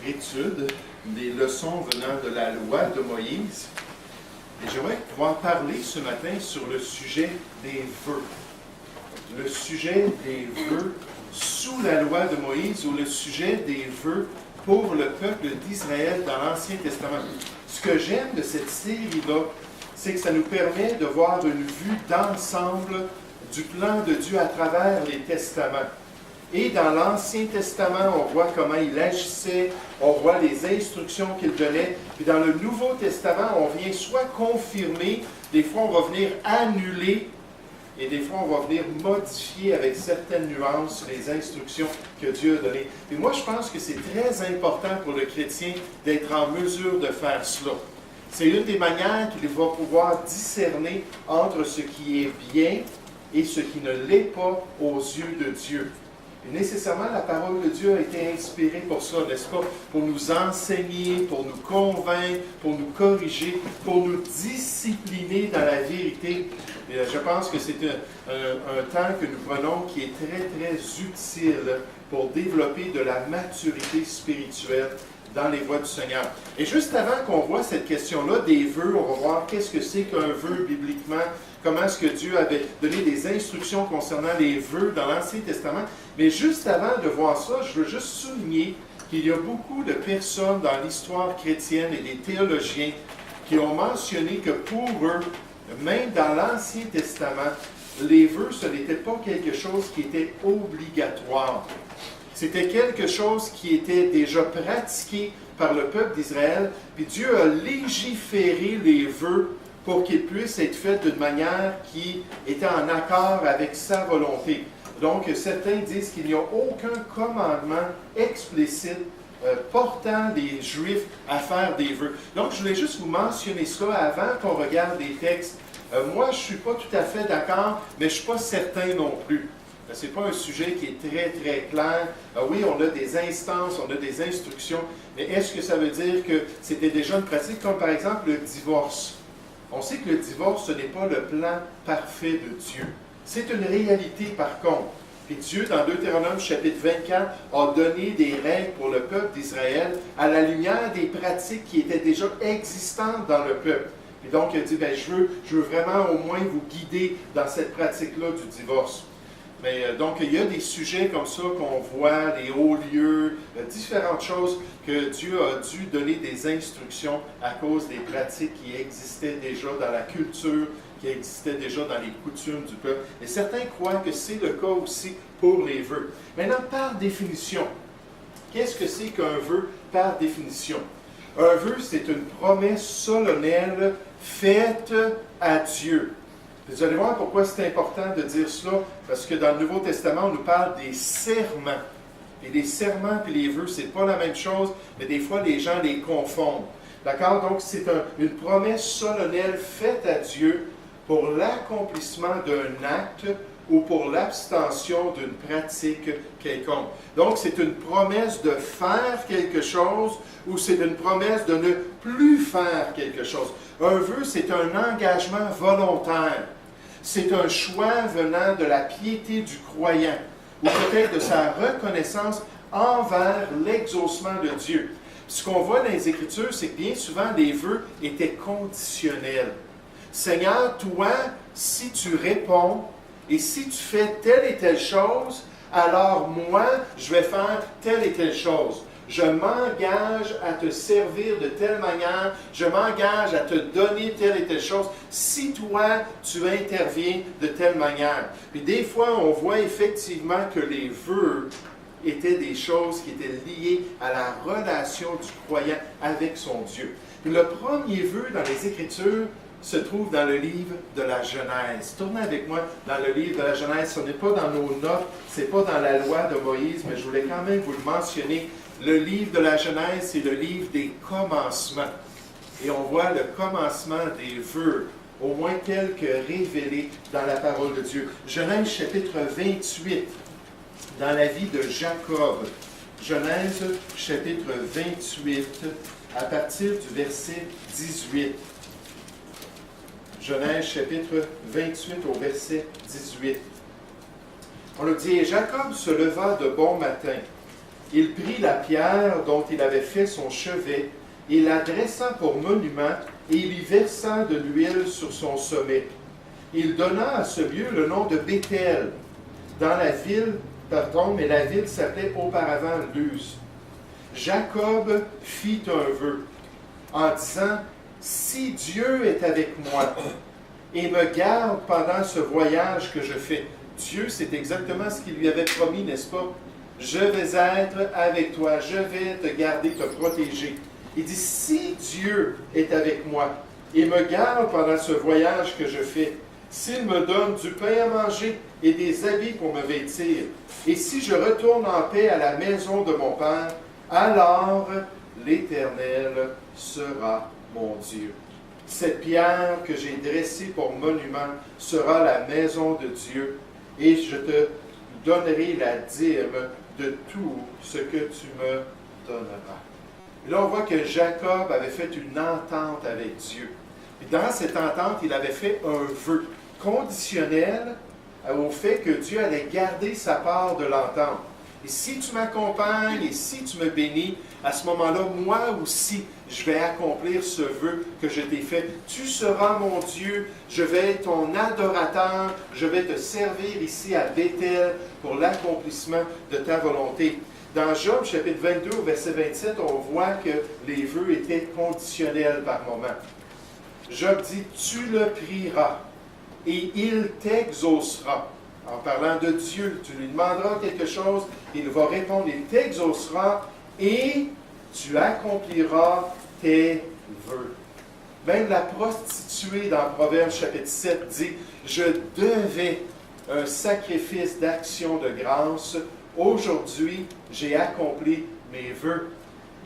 étude des leçons venant de la loi de Moïse. Et j'aimerais pouvoir parler ce matin sur le sujet des vœux. Le sujet des vœux sous la loi de Moïse ou le sujet des vœux pour le peuple d'Israël dans l'Ancien Testament. Ce que j'aime de cette série-là, c'est que ça nous permet de voir une vue d'ensemble du plan de Dieu à travers les testaments. Et dans l'Ancien Testament, on voit comment il agissait, on voit les instructions qu'il donnait. Puis dans le Nouveau Testament, on vient soit confirmer, des fois on va venir annuler, et des fois on va venir modifier avec certaines nuances les instructions que Dieu a données. Et moi, je pense que c'est très important pour le chrétien d'être en mesure de faire cela. C'est une des manières qu'il va pouvoir discerner entre ce qui est bien et ce qui ne l'est pas aux yeux de Dieu. Et nécessairement, la parole de Dieu a été inspirée pour ça, n'est-ce pas? Pour nous enseigner, pour nous convaincre, pour nous corriger, pour nous discipliner dans la vérité. Et je pense que c'est un temps que nous prenons qui est très, très utile pour développer de la maturité spirituelle dans les voies du Seigneur. Et juste avant qu'on voit cette question-là des vœux, on va voir qu'est-ce que c'est qu'un vœu bibliquement, comment est-ce que Dieu avait donné des instructions concernant les vœux dans l'Ancien Testament. Mais juste avant de voir ça, je veux juste souligner qu'il y a beaucoup de personnes dans l'histoire chrétienne et des théologiens qui ont mentionné que pour eux, même dans l'Ancien Testament, les vœux, ce n'était pas quelque chose qui était obligatoire. C'était quelque chose qui était déjà pratiqué par le peuple d'Israël, puis Dieu a légiféré les vœux pour qu'ils puissent être faits d'une manière qui était en accord avec sa volonté. Donc, certains disent qu'il n'y a aucun commandement explicite portant les Juifs à faire des vœux. Donc, je voulais juste vous mentionner cela avant qu'on regarde les textes. Moi, je ne suis pas tout à fait d'accord, mais je ne suis pas certain non plus. Ce n'est pas un sujet qui est très, très clair. Oui, on a des instances, on a des instructions, mais est-ce que ça veut dire que c'était déjà une pratique, comme par exemple le divorce? On sait que le divorce, ce n'est pas le plan parfait de Dieu. C'est une réalité par contre. Et Dieu, dans Deutéronome chapitre 24, a donné des règles pour le peuple d'Israël à la lumière des pratiques qui étaient déjà existantes dans le peuple. Et donc, il a dit, je veux vraiment au moins vous guider dans cette pratique-là du divorce. Mais donc, il y a des sujets comme ça qu'on voit, les hauts lieux, différentes choses que Dieu a dû donner des instructions à cause des pratiques qui existaient déjà dans la culture, qui existaient déjà dans les coutumes du peuple. Et certains croient que c'est le cas aussi pour les vœux. Maintenant, par définition, qu'est-ce que c'est qu'un vœu par définition? Un vœu, c'est une promesse solennelle faite à Dieu. Vous allez voir pourquoi c'est important de dire cela, parce que dans le Nouveau Testament, on nous parle des serments. Et les serments et les vœux, ce n'est pas la même chose, mais des fois, les gens les confondent. D'accord? Donc, c'est une promesse solennelle faite à Dieu pour l'accomplissement d'un acte ou pour l'abstention d'une pratique quelconque. Donc, c'est une promesse de faire quelque chose ou c'est une promesse de ne plus faire quelque chose. Un vœu, c'est un engagement volontaire. C'est un choix venant de la piété du croyant ou peut-être de sa reconnaissance envers l'exaucement de Dieu. Ce qu'on voit dans les Écritures, c'est que bien souvent, les vœux étaient conditionnels. Seigneur, toi, si tu réponds et si tu fais telle et telle chose, alors moi, je vais faire telle et telle chose. Je m'engage à te servir de telle manière, je m'engage à te donner telle et telle chose, si toi, tu interviens de telle manière. Puis des fois, on voit effectivement que les vœux étaient des choses qui étaient liées à la relation du croyant avec son Dieu. Puis le premier vœu dans les Écritures se trouve dans le livre de la Genèse. Tournez avec moi dans le livre de la Genèse. Ce n'est pas dans nos notes, ce n'est pas dans la loi de Moïse, mais je voulais quand même vous le mentionner. Le livre de la Genèse, c'est le livre des commencements. Et on voit le commencement des vœux, au moins quelques révélés dans la parole de Dieu. Genèse chapitre 28, dans la vie de Jacob. Genèse chapitre 28, à partir du verset 18. Genèse chapitre 28 au verset 18. On le dit, « Et Jacob se leva de bon matin, il prit la pierre dont il avait fait son chevet, et la dressa pour monument, et il y versa de l'huile sur son sommet. Il donna à ce lieu le nom de Béthel, dans la ville, mais la ville s'appelait auparavant Luz. Jacob fit un vœu, en disant, « Si Dieu est avec moi, et me garde pendant ce voyage que je fais. » Dieu, c'est exactement ce qu'il lui avait promis, n'est-ce pas? « Je vais être avec toi, je vais te garder, te protéger. » Il dit, « Si Dieu est avec moi, et me garde pendant ce voyage que je fais, s'il me donne du pain à manger et des habits pour me vêtir, et si je retourne en paix à la maison de mon Père, alors l'Éternel sera mon Dieu. Cette pierre que j'ai dressée pour monument sera la maison de Dieu, et je te donnerai la dîme de tout ce que tu me donneras. » Et là, on voit que Jacob avait fait une entente avec Dieu. Et dans cette entente, il avait fait un vœu conditionnel au fait que Dieu allait garder sa part de l'entente. Et si tu m'accompagnes et si tu me bénis, à ce moment-là, moi aussi, je vais accomplir ce vœu que je t'ai fait. Tu seras mon Dieu, je vais être ton adorateur, je vais te servir ici à Béthel pour l'accomplissement de ta volonté. Dans Job, chapitre 22, verset 27, on voit que les vœux étaient conditionnels par moment. Job dit, « Tu le prieras et il t'exaucera. » En parlant de Dieu, tu lui demanderas quelque chose, il va répondre, il t'exaucera et tu accompliras tes vœux. Même la prostituée dans Proverbes chapitre 7 dit, « Je devais un sacrifice d'action de grâce. Aujourd'hui, j'ai accompli mes vœux. »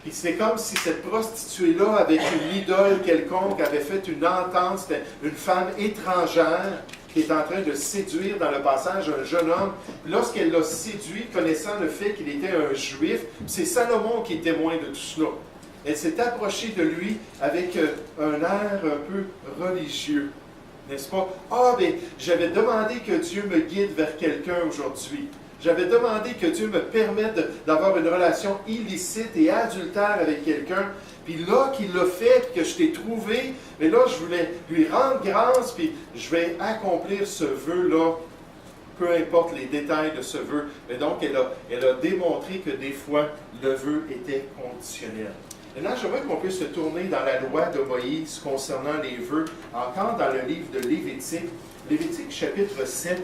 Puis c'est comme si cette prostituée-là, avec une idole quelconque, avait fait une entente. C'était une femme étrangère qui est en train de séduire dans le passage un jeune homme. Lorsqu'elle l'a séduit, connaissant le fait qu'il était un juif, c'est Salomon qui est témoin de tout cela. Elle s'est approchée de lui avec un air un peu religieux. N'est-ce pas? « Ah, bien, j'avais demandé que Dieu me guide vers quelqu'un aujourd'hui. J'avais demandé que Dieu me permette d'avoir une relation illicite et adultère avec quelqu'un. Puis là, qu'il l'a fait, puis que je t'ai trouvé, mais là, je voulais lui rendre grâce, puis je vais accomplir ce vœu-là, peu importe les détails de ce vœu. » Mais donc, elle a démontré que des fois, le vœu était conditionnel. Maintenant, j'aimerais qu'on puisse se tourner dans la loi de Moïse concernant les vœux, encore dans le livre de Lévitique, Lévitique chapitre 7.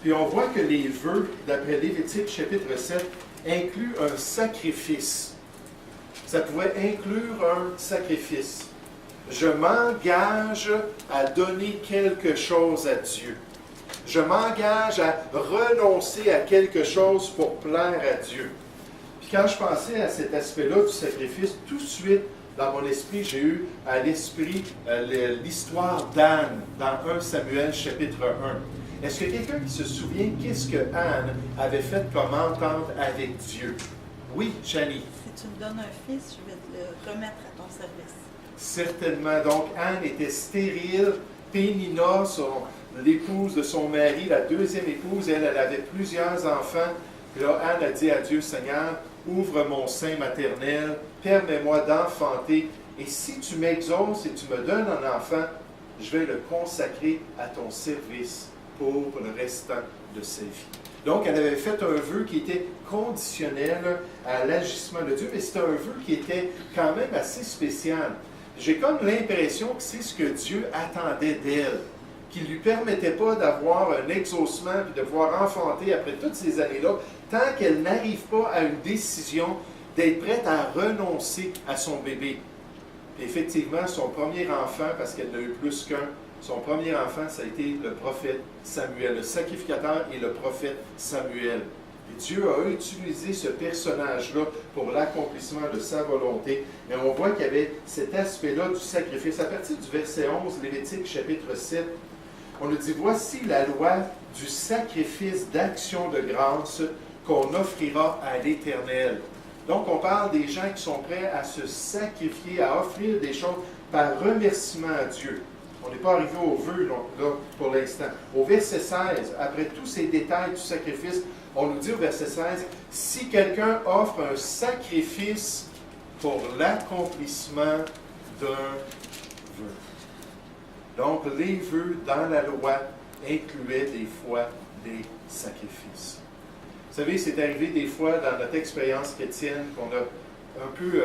Puis on voit que les vœux, d'après Lévitique chapitre 7, incluent un sacrifice. Ça pouvait inclure un sacrifice. Je m'engage à donner quelque chose à Dieu. Je m'engage à renoncer à quelque chose pour plaire à Dieu. Puis quand je pensais à cet aspect-là du sacrifice, tout de suite, dans mon esprit, j'ai eu à l'esprit l'histoire d'Anne dans 1 Samuel chapitre 1. Est-ce que quelqu'un qui se souvient qu'est-ce que Anne avait fait comme entente avec Dieu? Oui, Chani. Si tu me donnes un fils, je vais te le remettre à ton service. Certainement. Donc, Anne était stérile. Pénina, l'épouse de son mari, la deuxième épouse, elle avait plusieurs enfants. Puis là, Anne a dit à Dieu, Seigneur, ouvre mon sein maternel, permets-moi d'enfanter, et si tu m'exauces et tu me donnes un enfant, je vais le consacrer à ton service pour le restant de sa vie. Donc, elle avait fait un vœu qui était conditionnel à l'agissement de Dieu, mais c'était un vœu qui était quand même assez spécial. J'ai comme l'impression que c'est ce que Dieu attendait d'elle, qu'il ne lui permettait pas d'avoir un exaucement et de pouvoir enfanter après toutes ces années-là, tant qu'elle n'arrive pas à une décision d'être prête à renoncer à son bébé. Et effectivement, son premier enfant, parce qu'elle n'a eu plus qu'un, son premier enfant, ça a été le prophète Samuel, le sacrificateur et le prophète Samuel. Et Dieu a utilisé ce personnage-là pour l'accomplissement de sa volonté. Et on voit qu'il y avait cet aspect-là du sacrifice. À partir du verset 11, Lévitique chapitre 7, on nous dit, « Voici la loi du sacrifice d'action de grâce qu'on offrira à l'Éternel. » Donc, on parle des gens qui sont prêts à se sacrifier, à offrir des choses par remerciement à Dieu. On n'est pas arrivé au vœu là, pour l'instant. Au verset 16, après tous ces détails du sacrifice, on nous dit au verset 16, « Si quelqu'un offre un sacrifice pour l'accomplissement d'un vœu. » Donc, les vœux dans la loi incluaient des fois des sacrifices. Vous savez, c'est arrivé des fois dans notre expérience chrétienne qu'on a un peu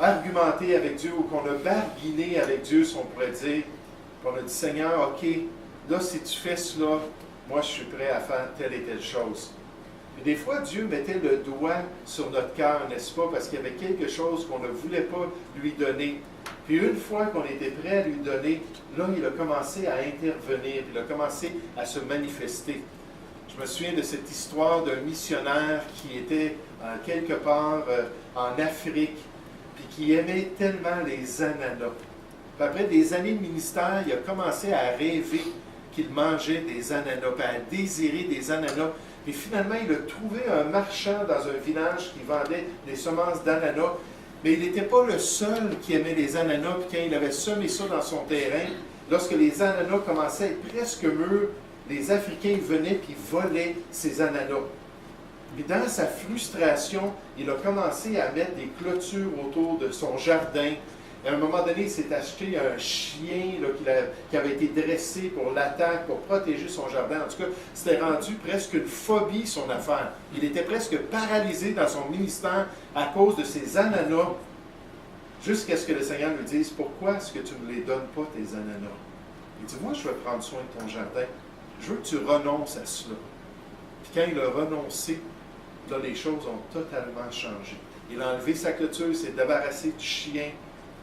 argumenté avec Dieu ou qu'on a barguiné avec Dieu, si on pourrait dire, qu'on a dit, Seigneur, OK, là, si tu fais cela, moi, je suis prêt à faire telle et telle chose. Et des fois, Dieu mettait le doigt sur notre cœur, n'est-ce pas, parce qu'il y avait quelque chose qu'on ne voulait pas lui donner. Puis une fois qu'on était prêt à lui donner, là, il a commencé à intervenir, il a commencé à se manifester. Je me souviens de cette histoire d'un missionnaire qui était quelque part en Afrique, puis qui aimait tellement les ananas. Puis après des années de ministère, il a commencé à rêver qu'il mangeait des ananas, puis à désirer des ananas. Et finalement, il a trouvé un marchand dans un village qui vendait des semences d'ananas. Mais il n'était pas le seul qui aimait les ananas. Puis quand il avait semé ça dans son terrain, lorsque les ananas commençaient à être presque mûrs, les Africains venaient et volaient ces ananas. Puis dans sa frustration, il a commencé à mettre des clôtures autour de son jardin. Et à un moment donné, il s'est acheté un chien là, qui avait été dressé pour l'attaque, pour protéger son jardin. En tout cas, c'était rendu presque une phobie, son affaire. Il était presque paralysé dans son ministère à cause de ces ananas, jusqu'à ce que le Seigneur lui dise, « Pourquoi est-ce que tu ne me les donnes pas, tes ananas? » Il dit, « Moi, je vais prendre soin de ton jardin. Je veux que tu renonces à cela. » Puis quand il a renoncé, là, les choses ont totalement changé. Il a enlevé sa clôture, il s'est débarrassé du chien.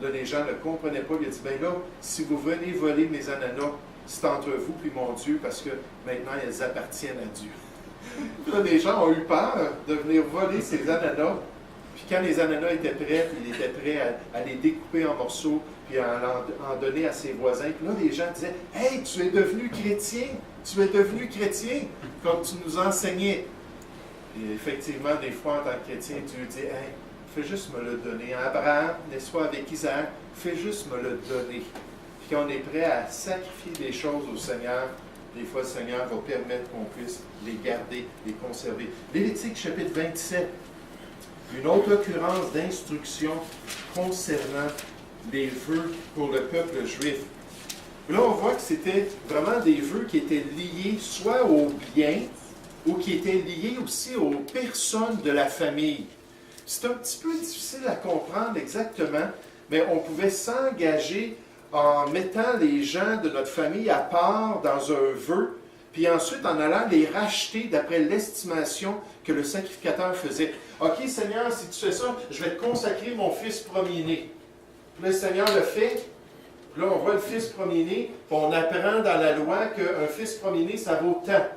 Là, les gens ne comprenaient pas. Il a dit, bien là, si vous venez voler mes ananas, c'est entre vous puis mon Dieu, parce que maintenant, elles appartiennent à Dieu. Puis là, les gens ont eu peur de venir voler ces ananas. Puis quand les ananas étaient prêts, il était prêt à les découper en morceaux, puis à en donner à ses voisins. Puis là, les gens disaient, « Hey, tu es devenu chrétien! Tu es devenu chrétien, comme tu nous enseignais. » Et effectivement, des fois, en tant que chrétien, Dieu dit, « Hey, fais juste me le donner. » Abraham, n'est-ce pas, avec Isaac, fais juste me le donner. Puis quand on est prêt à sacrifier des choses au Seigneur, des fois, le Seigneur va permettre qu'on puisse les garder, les conserver. Lévitique, chapitre 27, une autre occurrence d'instruction concernant les vœux pour le peuple juif. Là, on voit que c'était vraiment des vœux qui étaient liés soit aux biens ou qui étaient liés aussi aux personnes de la famille. C'est un petit peu difficile à comprendre exactement, mais on pouvait s'engager en mettant les gens de notre famille à part dans un vœu, puis ensuite en allant les racheter d'après l'estimation que le sacrificateur faisait. « OK, Seigneur, si tu fais ça, je vais te consacrer mon fils premier-né. » Puis le Seigneur le fait. Puis là, on voit le fils premier-né, puis on apprend dans la loi qu'un fils premier-né, ça vaut tant.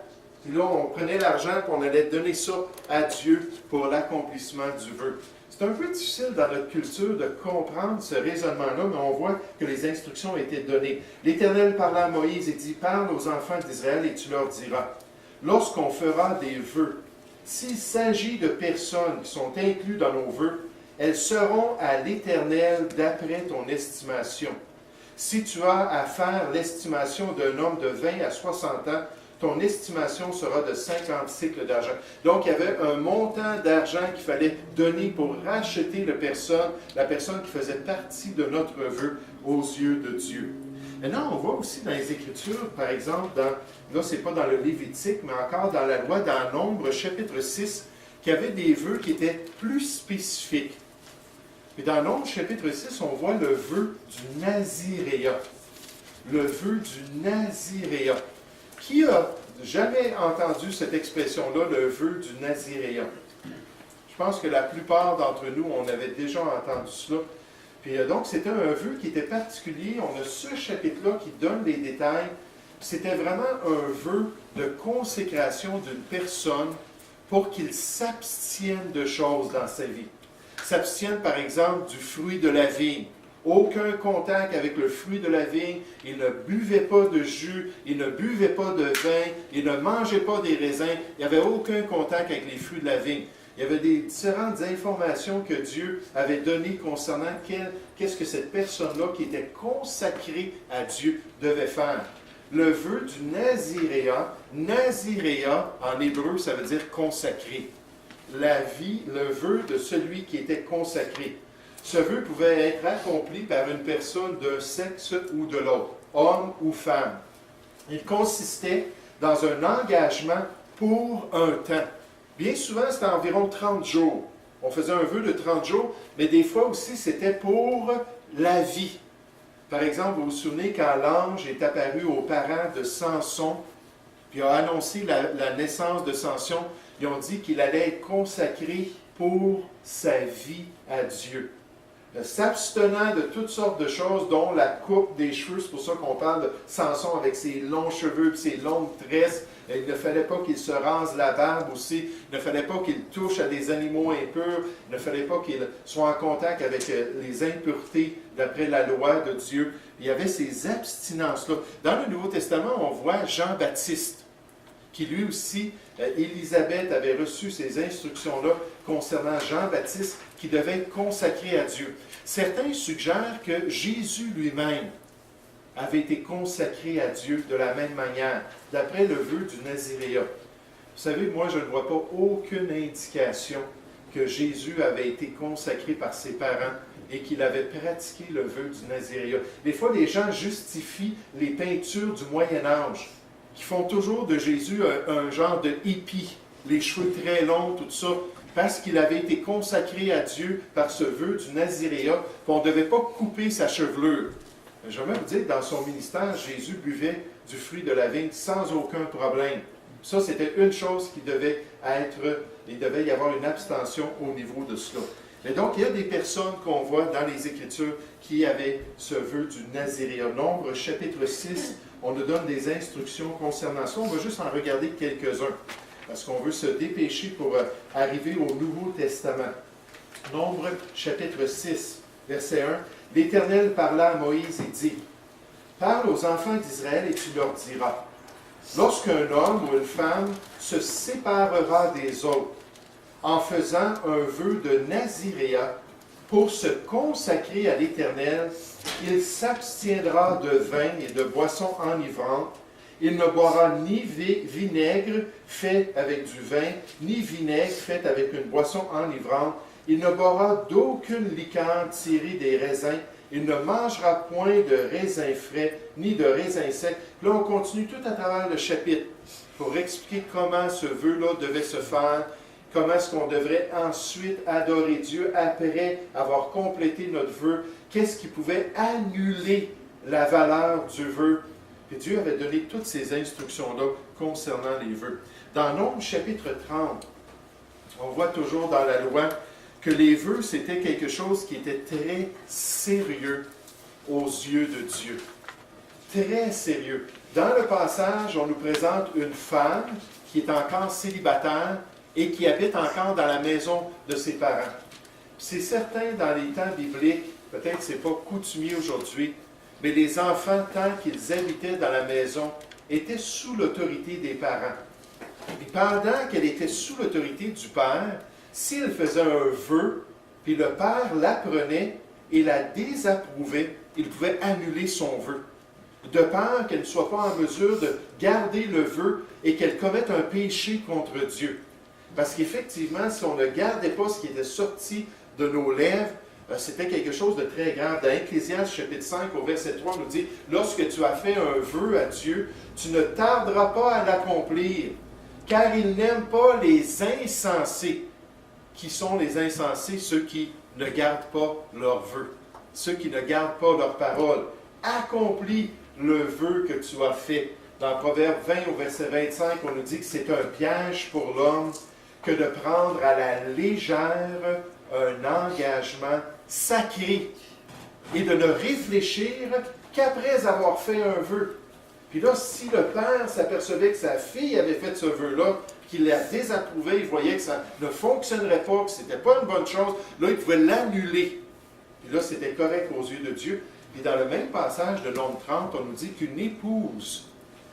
Puis là, on prenait l'argent, puis on allait donner ça à Dieu pour l'accomplissement du vœu. C'est un peu difficile dans notre culture de comprendre ce raisonnement-là, mais on voit que les instructions ont été données. L'Éternel parla à Moïse et dit, « Parle aux enfants d'Israël et tu leur diras, lorsqu'on fera des vœux, s'il s'agit de personnes qui sont incluses dans nos vœux, elles seront à l'Éternel d'après ton estimation. Si tu as à faire l'estimation d'un homme de 20 à 60 ans, ton estimation sera de 50 cycles d'argent. » Donc, il y avait un montant d'argent qu'il fallait donner pour racheter la personne qui faisait partie de notre vœu aux yeux de Dieu. Maintenant, on voit aussi dans les Écritures, par exemple, là, ce n'est pas dans le Lévitique, mais encore dans la loi, dans Nombre, chapitre 6, qu'il y avait des vœux qui étaient plus spécifiques. Et dans Nombre, chapitre 6, on voit le vœu du Naziréat. Le vœu du Naziréat. Qui a jamais entendu cette expression-là, le vœu du Naziréat? Je pense que la plupart d'entre nous, on avait déjà entendu cela. Puis donc, c'était un vœu qui était particulier. On a ce chapitre-là qui donne les détails. C'était vraiment un vœu de consécration d'une personne pour qu'il s'abstienne de choses dans sa vie. S'abstienne, par exemple, du fruit de la vigne. Aucun contact avec le fruit de la vigne. Il ne buvait pas de jus, il ne buvait pas de vin, il ne mangeait pas des raisins. Il n'y avait aucun contact avec les fruits de la vigne. Il y avait des différentes informations que Dieu avait données concernant qu'est-ce que cette personne-là qui était consacrée à Dieu devait faire. Le vœu du Naziréa en hébreu, ça veut dire consacré. La vie, le vœu de celui qui était consacré. Ce vœu pouvait être accompli par une personne d'un sexe ou de l'autre, homme ou femme. Il consistait dans un engagement pour un temps. Bien souvent, c'était environ 30 jours. On faisait un vœu de 30 jours, mais des fois aussi, c'était pour la vie. Par exemple, vous vous souvenez quand l'ange est apparu aux parents de Samson, puis a annoncé la naissance de Samson, ils ont dit qu'il allait être consacré pour sa vie à Dieu. S'abstenant de toutes sortes de choses, dont la coupe des cheveux, c'est pour ça qu'on parle de Samson avec ses longs cheveux et ses longues tresses. Il ne fallait pas qu'il se rase la barbe aussi, il ne fallait pas qu'il touche à des animaux impurs, il ne fallait pas qu'il soit en contact avec les impuretés d'après la loi de Dieu. Il y avait ces abstinences-là. Dans le Nouveau Testament, on voit Jean-Baptiste, qui lui aussi, Élisabeth avait reçu ces instructions-là concernant Jean-Baptiste, qui devait être consacré à Dieu. Certains suggèrent que Jésus lui-même avait été consacré à Dieu de la même manière, d'après le vœu du Naziréa. Vous savez, moi, je ne vois pas aucune indication que Jésus avait été consacré par ses parents et qu'il avait pratiqué le vœu du Naziréa. Des fois, les gens justifient les peintures du Moyen Âge, qui font toujours de Jésus un genre de hippie, les cheveux très longs, tout ça, parce qu'il avait été consacré à Dieu par ce vœu du Naziréa, qu'on ne devait pas couper sa chevelure. J'aimerais vous dire, dans son ministère, Jésus buvait du fruit de la vigne sans aucun problème. Ça, c'était une chose qui devait être, il devait y avoir une abstention au niveau de cela. Mais donc, il y a des personnes qu'on voit dans les Écritures qui avaient ce vœu du Naziréa. Nombre chapitre 6, on nous donne des instructions concernant ça. On va juste en regarder quelques-uns, parce qu'on veut se dépêcher pour arriver au Nouveau Testament. Nombre chapitre 6, verset 1. L'Éternel parla à Moïse et dit, « Parle aux enfants d'Israël et tu leur diras, lorsqu'un homme ou une femme se séparera des autres, en faisant un vœu de Naziréa pour se consacrer à l'Éternel, il s'abstiendra de vin et de boissons enivrantes. Il ne boira ni vinaigre fait avec du vin, ni vinaigre fait avec une boisson enivrante. Il ne boira d'aucune liqueur tirée des raisins. Il ne mangera point de raisins frais, ni de raisins secs. Là, on continue tout à travers le chapitre pour expliquer comment ce vœu-là devait se faire, comment est-ce qu'on devrait ensuite adorer Dieu après avoir complété notre vœu, qu'est-ce qui pouvait annuler la valeur du vœu. Et Dieu avait donné toutes ces instructions-là concernant les vœux. Dans Nombre chapitre 30, on voit toujours dans la loi que les vœux, c'était quelque chose qui était très sérieux aux yeux de Dieu. Très sérieux. Dans le passage, on nous présente une femme qui est encore célibataire et qui habite encore dans la maison de ses parents. C'est certain, dans les temps bibliques, peut-être que ce n'est pas coutumier aujourd'hui, mais les enfants, tant qu'ils habitaient dans la maison, étaient sous l'autorité des parents. Et pendant qu'elle était sous l'autorité du père, s'il faisait un vœu, puis le père l'apprenait et la désapprouvait, il pouvait annuler son vœu. De peur qu'elle ne soit pas en mesure de garder le vœu et qu'elle commette un péché contre Dieu. Parce qu'effectivement, si on ne gardait pas ce qui était sorti de nos lèvres, c'était quelque chose de très grave. Dans Ecclésiaste chapitre 5, au verset 3, on nous dit « Lorsque tu as fait un vœu à Dieu, tu ne tarderas pas à l'accomplir, car il n'aime pas les insensés. » Qui sont les insensés? Ceux qui ne gardent pas leurs vœux, ceux qui ne gardent pas leurs paroles. Accomplis le vœu que tu as fait. Dans Proverbe 20, au verset 25, on nous dit que c'est un piège pour l'homme que de prendre à la légère un engagement sacré et de ne réfléchir qu'après avoir fait un vœu. Puis là, si le père s'apercevait que sa fille avait fait ce vœu-là, qu'il la désapprouvait, il voyait que ça ne fonctionnerait pas, que ce n'était pas une bonne chose, là, il pouvait l'annuler. Puis là, c'était correct aux yeux de Dieu. Puis dans le même passage de Nombre 30, on nous dit qu'une épouse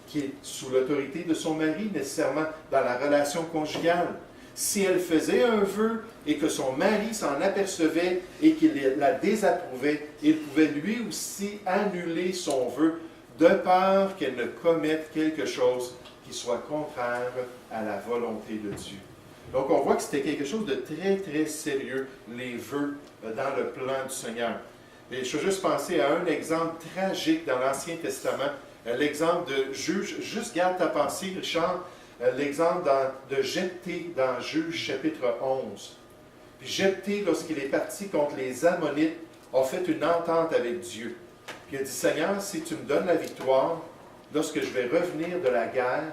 qui est sous l'autorité de son mari, nécessairement dans la relation conjugale, Si elle faisait un vœu et que son mari s'en apercevait et qu'il la désapprouvait, il pouvait lui aussi annuler son vœu de peur qu'elle ne commette quelque chose qui soit contraire à la volonté de Dieu. Donc on voit que c'était quelque chose de très, très sérieux, les vœux dans le plan du Seigneur. Et je veux juste penser à un exemple tragique dans l'Ancien Testament, l'exemple de Juge. Juste garde ta pensée, Richard, l'exemple de Jephthé dans Juge chapitre 11. Puis Jephthé, lorsqu'il est parti contre les Ammonites, a fait une entente avec Dieu. Puis il a dit, Seigneur, si tu me donnes la victoire, lorsque je vais revenir de la guerre,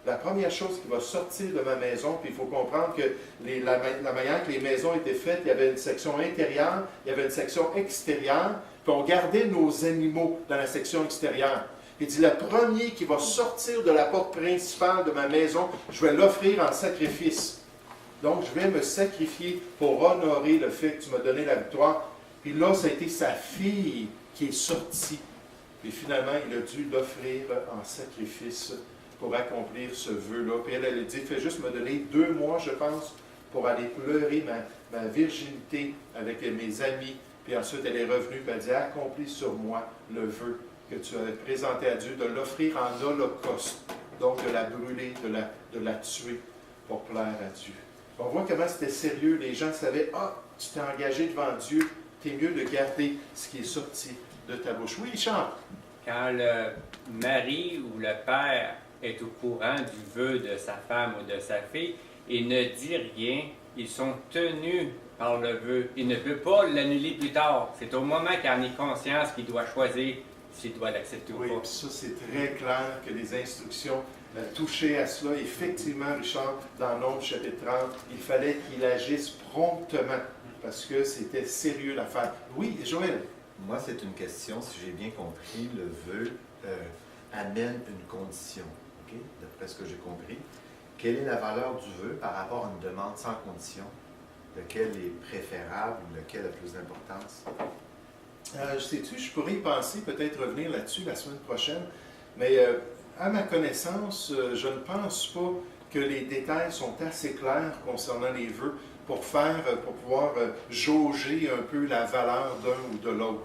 la première chose qui va sortir de ma maison, puis il faut comprendre que la manière que les maisons étaient faites, il y avait une section intérieure, il y avait une section extérieure, puis on gardait nos animaux dans la section extérieure. Il dit, le premier qui va sortir de la porte principale de ma maison, je vais l'offrir en sacrifice. Donc, je vais me sacrifier pour honorer le fait que tu m'as donné la victoire. Puis là, ça a été sa fille qui est sortie. Puis finalement, il a dû l'offrir en sacrifice pour accomplir ce vœu-là. Puis elle a dit, fais juste me donner 2 mois, je pense, pour aller pleurer ma virginité avec mes amis. Puis ensuite, elle est revenue, puis elle a dit, accomplis sur moi le vœu que tu avais présenté à Dieu, de l'offrir en holocauste, donc de la brûler, de la tuer pour plaire à Dieu. On voit comment c'était sérieux. Les gens savaient, tu t'es engagé devant Dieu, t'es mieux de garder ce qui est sorti de ta bouche. Oui, Richard? Quand le mari ou le père est au courant du vœu de sa femme ou de sa fille, il ne dit rien, ils sont tenus par le vœu. Il ne peut pas l'annuler plus tard. C'est au moment qu'il en est conscience qu'il doit choisir s'il doit l'accepter ou pas. Oui, ça c'est très clair que les instructions touchaient à cela. Effectivement, Richard, dans Nombre chapitre 30, il fallait qu'il agisse promptement parce que c'était sérieux l'affaire. Oui, Joël? Moi, c'est une question, si j'ai bien compris, le vœu amène une condition, ok? D'après ce que j'ai compris. Quelle est la valeur du vœu par rapport à une demande sans condition? Lequel est préférable ou lequel a plus d'importance? Sais-tu, je pourrais y penser, peut-être revenir là-dessus la semaine prochaine, mais à ma connaissance, je ne pense pas que les détails sont assez clairs concernant les vœux pour pouvoir jauger un peu la valeur d'un ou de l'autre.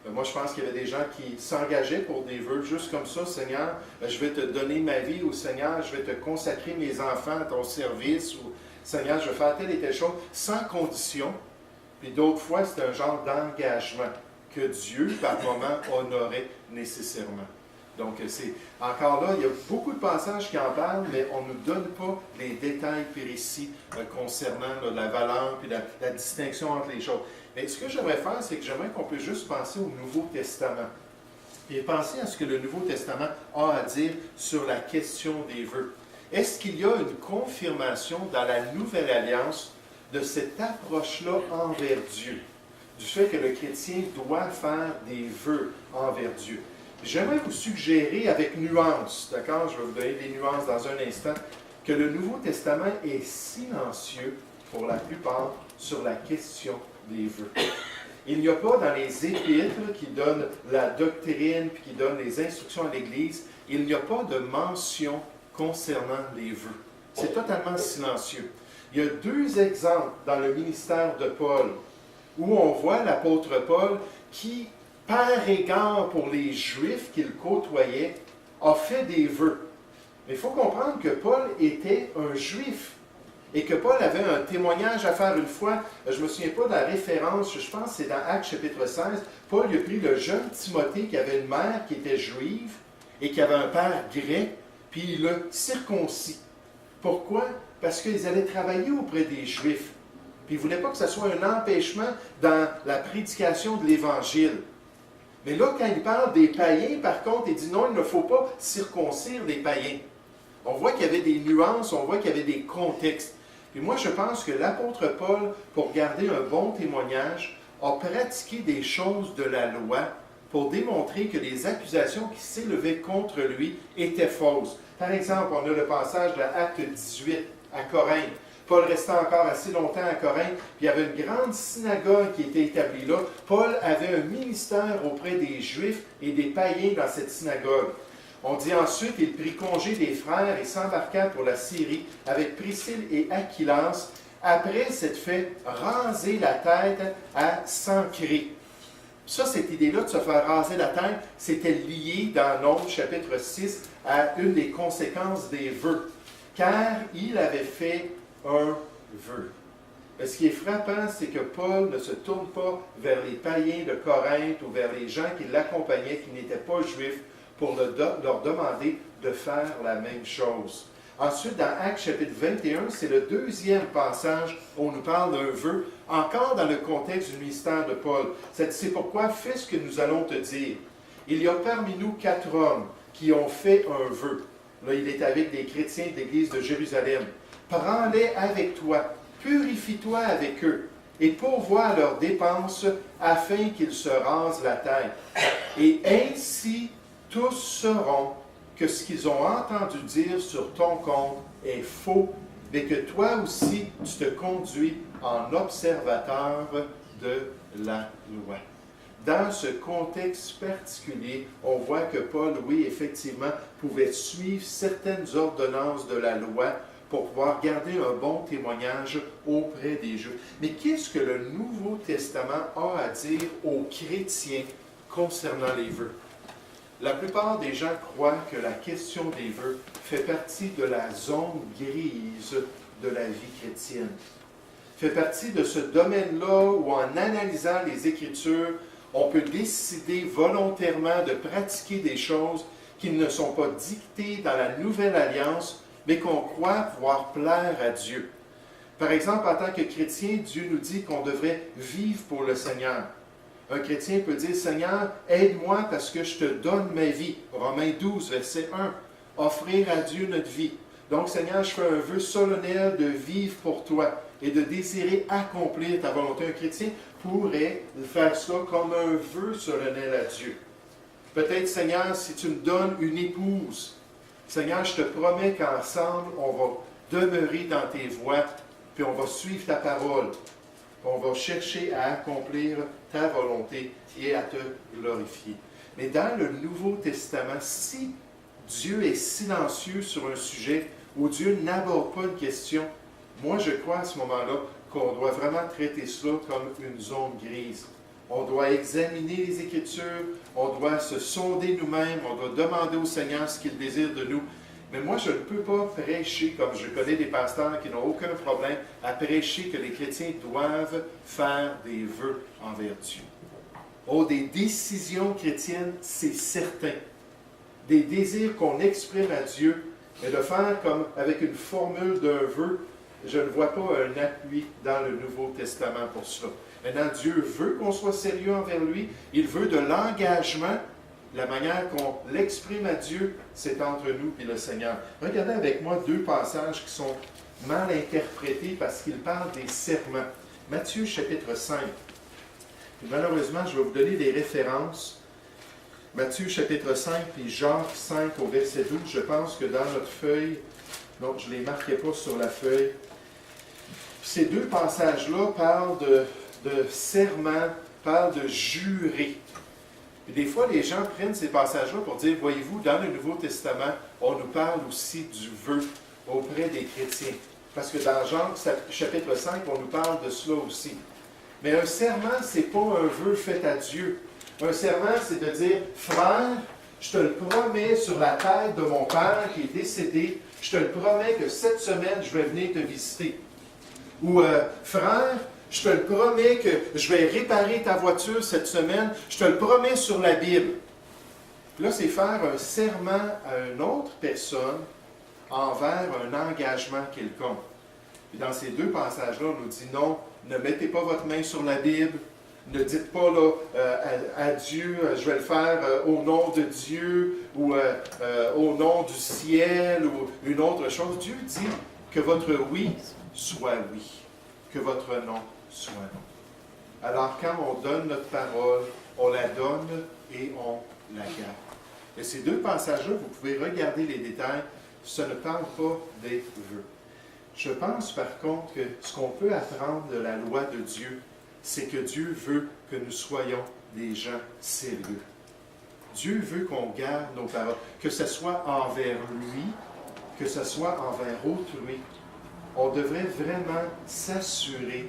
Moi, je pense qu'il y avait des gens qui s'engageaient pour des vœux juste comme ça. Seigneur, je vais te donner ma vie, ou Seigneur, je vais te consacrer mes enfants à ton service, ou Seigneur, je vais faire telle et telle chose, sans condition. Puis d'autres fois, c'est un genre d'engagement que Dieu, par moment, honorait nécessairement. Donc, c'est encore là, il y a beaucoup de passages qui en parlent, mais on ne nous donne pas les détails précis concernant la valeur et la distinction entre les choses. Mais ce que j'aimerais faire, c'est que j'aimerais qu'on puisse juste penser au Nouveau Testament. Et penser à ce que le Nouveau Testament a à dire sur la question des vœux. Est-ce qu'il y a une confirmation dans la Nouvelle Alliance de cette approche-là envers Dieu? Du fait que le chrétien doit faire des vœux envers Dieu. J'aimerais vous suggérer avec nuance, d'accord, je vais vous donner des nuances dans un instant, que le Nouveau Testament est silencieux pour la plupart sur la question des vœux. Il n'y a pas dans les épîtres qui donnent la doctrine puis qui donnent les instructions à l'Église, il n'y a pas de mention concernant les vœux. C'est totalement silencieux. Il y a 2 exemples dans le ministère de Paul où on voit l'apôtre Paul qui, par égard pour les Juifs qu'il côtoyait, a fait des vœux. Mais il faut comprendre que Paul était un Juif et que Paul avait un témoignage à faire une fois. Je ne me souviens pas de la référence, je pense que c'est dans Actes chapitre 16. Paul a pris le jeune Timothée qui avait une mère qui était juive et qui avait un père grec, puis il l'a circoncis. Pourquoi? Parce qu'ils allaient travailler auprès des Juifs. Puis il ne voulait pas que ce soit un empêchement dans la prédication de l'Évangile. Mais là, quand il parle des païens, par contre, il dit non, il ne faut pas circoncire les païens. On voit qu'il y avait des nuances, on voit qu'il y avait des contextes. Et moi, je pense que l'apôtre Paul, pour garder un bon témoignage, a pratiqué des choses de la loi pour démontrer que les accusations qui s'élevaient contre lui étaient fausses. Par exemple, on a le passage de Acte 18 à Corinthe. Paul restait encore assez longtemps à Corinthe, puis il y avait une grande synagogue qui était établie là. Paul avait un ministère auprès des Juifs et des païens dans cette synagogue. On dit ensuite, il prit congé des frères et s'embarqua pour la Syrie avec Priscille et Aquilance, après s'être fait raser la tête à Cenchréa. Ça, cette idée-là de se faire raser la tête, c'était lié dans Nombres chapitre 6 à une des conséquences des vœux, car il avait fait un vœu. Mais ce qui est frappant, c'est que Paul ne se tourne pas vers les païens de Corinthe ou vers les gens qui l'accompagnaient, qui n'étaient pas juifs, pour leur demander de faire la même chose. Ensuite, dans Actes chapitre 21, c'est le deuxième passage où on nous parle d'un vœu, encore dans le contexte du ministère de Paul. C'est pourquoi fais ce que nous allons te dire. Il y a parmi nous 4 hommes qui ont fait un vœu. Là, il est avec des chrétiens de l'Église de Jérusalem. Prends-les avec toi, purifie-toi avec eux, et pourvois leurs dépenses afin qu'ils se rasent la tête. Et ainsi, tous sauront que ce qu'ils ont entendu dire sur ton compte est faux, mais que toi aussi, tu te conduis en observateur de la loi. Dans ce contexte particulier, on voit que Paul, oui, effectivement, pouvait suivre certaines ordonnances de la loi pour pouvoir garder un bon témoignage auprès des Juifs. Mais qu'est-ce que le Nouveau Testament a à dire aux chrétiens concernant les vœux? La plupart des gens croient que la question des vœux fait partie de la zone grise de la vie chrétienne. Fait partie de ce domaine-là où, en analysant les Écritures, on peut décider volontairement de pratiquer des choses qui ne sont pas dictées dans la Nouvelle Alliance, mais qu'on croit pouvoir plaire à Dieu. Par exemple, en tant que chrétien, Dieu nous dit qu'on devrait vivre pour le Seigneur. Un chrétien peut dire, « Seigneur, aide-moi parce que je te donne ma vie. » Romains 12, verset 1. Offrir à Dieu notre vie. Donc, Seigneur, je fais un vœu solennel de vivre pour toi et de désirer accomplir ta volonté. Un chrétien pourrait faire ça comme un vœu solennel à Dieu. Peut-être, Seigneur, si tu me donnes une épouse, Seigneur, je te promets qu'ensemble, on va demeurer dans tes voies, puis on va suivre ta parole. On va chercher à accomplir ta volonté et à te glorifier. Mais dans le Nouveau Testament, si Dieu est silencieux sur un sujet où Dieu n'aborde pas une question, moi je crois à ce moment-là qu'on doit vraiment traiter cela comme une zone grise. On doit examiner les Écritures, on doit se sonder nous-mêmes, on doit demander au Seigneur ce qu'il désire de nous. Mais moi, je ne peux pas prêcher, comme je connais des pasteurs qui n'ont aucun problème à prêcher que les chrétiens doivent faire des vœux envers Dieu. Oh, des décisions chrétiennes, c'est certain. Des désirs qu'on exprime à Dieu, mais de faire comme avec une formule d'un vœu, je ne vois pas un appui dans le Nouveau Testament pour cela. Maintenant, Dieu veut qu'on soit sérieux envers lui. Il veut de l'engagement. La manière qu'on l'exprime à Dieu, c'est entre nous et le Seigneur. Regardez avec moi 2 passages qui sont mal interprétés parce qu'ils parlent des serments. Matthieu chapitre 5. Et malheureusement, je vais vous donner des références. Matthieu chapitre 5 puis Jacques 5 au verset 12. Je pense que dans notre feuille, non, je ne les marquais pas sur la feuille. Ces 2 passages-là parlent de serment, parlent de jurer. Et des fois, les gens prennent ces passages-là pour dire, voyez-vous, dans le Nouveau Testament, on nous parle aussi du vœu auprès des chrétiens. Parce que dans Jean chapitre 5, on nous parle de cela aussi. Mais un serment, ce n'est pas un vœu fait à Dieu. Un serment, c'est de dire, frère, je te le promets sur la tête de mon père qui est décédé, je te le promets que cette semaine, je vais venir te visiter. Ou, frère, je te le promets que je vais réparer ta voiture cette semaine. Je te le promets sur la Bible. Là, c'est faire un serment à une autre personne envers un engagement quelconque. Puis dans ces 2 passages-là, on nous dit non, ne mettez pas votre main sur la Bible. Ne dites pas là, à Dieu, je vais le faire au nom de Dieu ou au nom du ciel ou une autre chose. Dieu dit que votre oui soit oui, que votre non soit non. Alors quand on donne notre parole, on la donne et on la garde. Et ces 2 passages-là, vous pouvez regarder les détails, ça ne parle pas des vœux. Je pense par contre que ce qu'on peut apprendre de la loi de Dieu, c'est que Dieu veut que nous soyons des gens sérieux. Dieu veut qu'on garde nos paroles, que ce soit envers lui, que ce soit envers autrui. On devrait vraiment s'assurer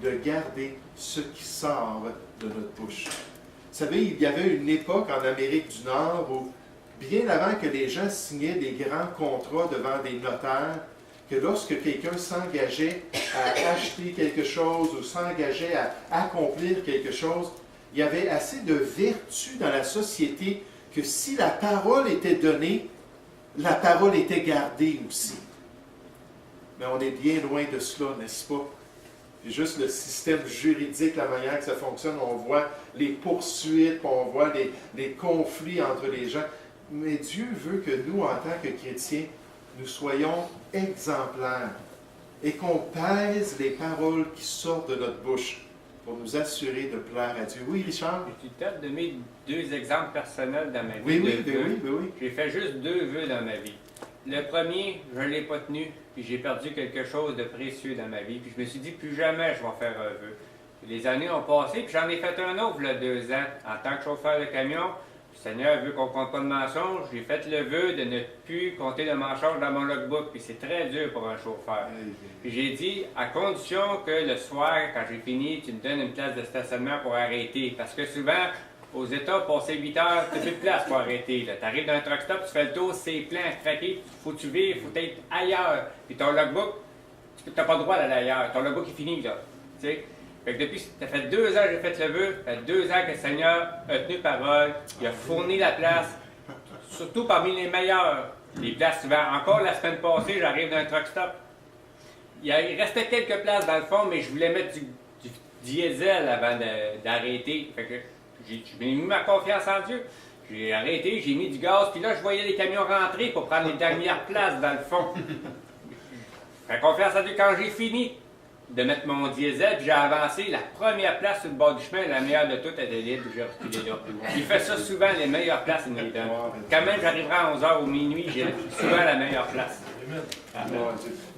de garder ce qui sort de notre bouche. Vous savez, il y avait une époque en Amérique du Nord où, bien avant que les gens signaient des grands contrats devant des notaires, que lorsque quelqu'un s'engageait à acheter quelque chose ou s'engageait à accomplir quelque chose, il y avait assez de vertu dans la société que si la parole était donnée, la parole était gardée aussi. Mais on est bien loin de cela, n'est-ce pas? C'est juste le système juridique, la manière que ça fonctionne, on voit les poursuites, on voit les conflits entre les gens. Mais Dieu veut que nous, en tant que chrétiens, nous soyons exemplaires et qu'on pèse les paroles qui sortent de notre bouche pour nous assurer de plaire à Dieu. Oui, Richard? Tu t'as donné 2 exemples personnels dans ma vie. Oui, de vœux. oui. J'ai fait juste 2 vœux dans ma vie. Le premier, je ne l'ai pas tenu, puis j'ai perdu quelque chose de précieux dans ma vie. Puis je me suis dit, plus jamais je vais faire un vœu. Puis les années ont passé, puis j'en ai fait un autre, il y a 2 ans, en tant que chauffeur de camion. Le Seigneur veut qu'on ne compte pas de mensonges. J'ai fait le vœu de ne plus compter de mensonges dans mon logbook, puis c'est très dur pour un chauffeur. Puis j'ai dit, à condition que le soir, quand j'ai fini, tu me donnes une place de stationnement pour arrêter. Parce que souvent, aux États, passer 8 heures, tu n'as plus de place pour arrêter. Tu arrives dans un truck stop, tu fais le tour, c'est plein, craqué, faut que tu vives, il faut être ailleurs. Puis ton logbook, tu n'as pas le droit d'aller ailleurs. Ton logbook est fini, là. Tu sais? Fait que depuis, ça fait 2 ans que j'ai fait le vœu, ça fait 2 ans que le Seigneur a tenu parole, il a fourni la place, surtout parmi les meilleurs. Les places souvent. Encore la semaine passée, j'arrive dans un truck stop. Il restait quelques places dans le fond, mais je voulais mettre du diesel avant d'arrêter. Fait que j'ai mis ma confiance en Dieu. J'ai arrêté, j'ai mis du gaz, puis là, je voyais les camions rentrer pour prendre les dernières places dans le fond. Fait confiance en Dieu. Quand j'ai fini de mettre mon diesel, puis j'ai avancé, la première place sur le bord du chemin, la meilleure de toutes, était libre, j'ai reculé là. Il fait ça souvent, les meilleures places, il me les donne. Quand même, j'arriverai à 11h ou minuit, j'ai souvent la meilleure place. Amen.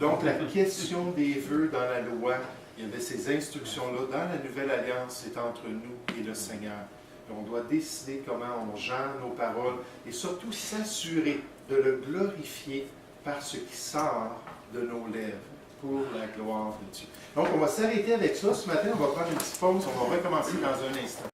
Donc, la question des vœux dans la loi, il y avait ces instructions-là. Dans la Nouvelle Alliance, c'est entre nous et le Seigneur. Et on doit décider comment on gère nos paroles et surtout s'assurer de le glorifier par ce qui sort de nos lèvres pour la gloire de Dieu. Donc, on va s'arrêter avec ça ce matin. On va prendre une petite pause. On va recommencer dans un instant.